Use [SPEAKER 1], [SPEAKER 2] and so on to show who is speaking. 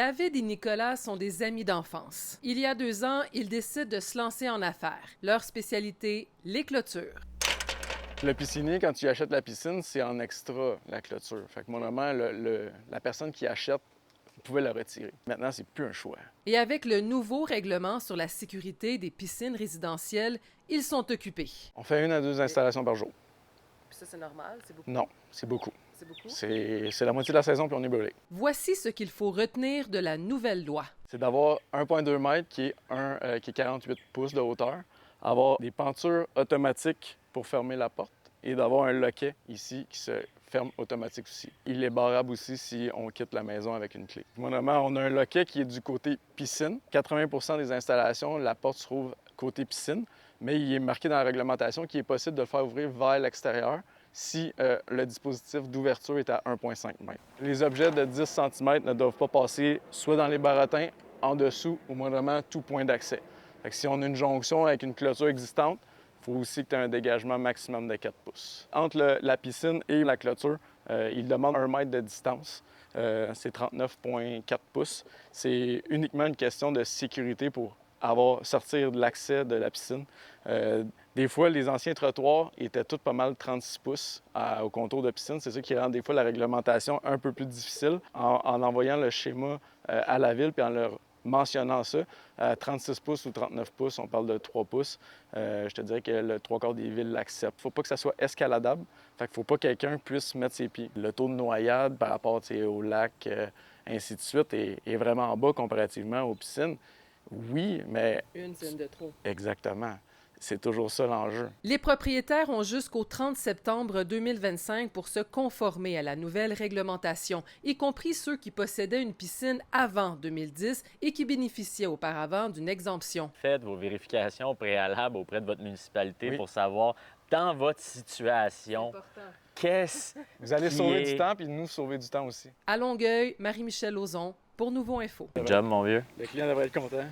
[SPEAKER 1] David et Nicolas sont des amis d'enfance. Il y a 2 ans, ils décident de se lancer en affaires. Leur spécialité, les clôtures.
[SPEAKER 2] Le piscinier, quand tu achètes la piscine, c'est en extra, la clôture. Fait que normalement, la personne qui achète pouvait le retirer. Maintenant, c'est plus un choix.
[SPEAKER 1] Et avec le nouveau règlement sur la sécurité des piscines résidentielles, ils sont occupés.
[SPEAKER 2] On fait 1 à 2 installations par jour.
[SPEAKER 1] Puis ça, c'est normal? C'est beaucoup?
[SPEAKER 2] Non, c'est beaucoup.
[SPEAKER 1] C'est beaucoup?
[SPEAKER 2] C'est la moitié de la saison, puis on est brûlé.
[SPEAKER 1] Voici ce qu'il faut retenir de la nouvelle loi.
[SPEAKER 2] C'est d'avoir 1,2 m qui est 48 pouces de hauteur, avoir des pentures automatiques pour fermer la porte et d'avoir un loquet ici qui se ferme automatique aussi. Il est barrable aussi si on quitte la maison avec une clé. Normalement, on a un loquet qui est du côté piscine. 80 des installations, la porte se trouve côté piscine, mais il est marqué dans la réglementation qu'il est possible de le faire ouvrir vers l'extérieur si le dispositif d'ouverture est à 1,5 m. Les objets de 10 cm ne doivent pas passer soit dans les baratins, en dessous ou moindrement tout point d'accès. Si on a une jonction avec une clôture existante, il faut aussi que tu aies un dégagement maximum de 4 pouces. Entre la piscine et la clôture, il demande 1 mètre de distance. C'est 39,4 pouces. C'est uniquement une question de sécurité pour sortir de l'accès de la piscine. Des fois, les anciens trottoirs étaient tous pas mal 36 pouces au contour de piscine. C'est ça qui rend des fois la réglementation un peu plus difficile. En envoyant le schéma à la ville puis en leur mentionnant ça, 36 pouces ou 39 pouces, on parle de 3 pouces, je te dirais que le 3/4 des villes l'acceptent. Il ne faut pas que ça soit escaladable, fait qu'il ne faut pas que quelqu'un puisse mettre ses pieds. Le taux de noyade par rapport au lac, ainsi de suite, est vraiment en bas comparativement aux piscines. Oui, mais...
[SPEAKER 1] C'est une de trop.
[SPEAKER 2] Exactement. C'est toujours ça l'enjeu.
[SPEAKER 1] Les propriétaires ont jusqu'au 30 septembre 2025 pour se conformer à la nouvelle réglementation, y compris ceux qui possédaient une piscine avant 2010 et qui bénéficiaient auparavant d'une exemption.
[SPEAKER 3] Faites vos vérifications préalables auprès de votre municipalité
[SPEAKER 2] Oui.
[SPEAKER 3] pour savoir, dans votre situation, qu'est-ce
[SPEAKER 2] Vous allez
[SPEAKER 3] qui
[SPEAKER 2] sauver
[SPEAKER 3] est...
[SPEAKER 2] du temps, puis nous sauver du temps aussi.
[SPEAKER 1] À Longueuil, Marie-Michel Lauzon pour Nouveau Info.
[SPEAKER 3] Good job, mon vieux.
[SPEAKER 2] Le client devrait être content.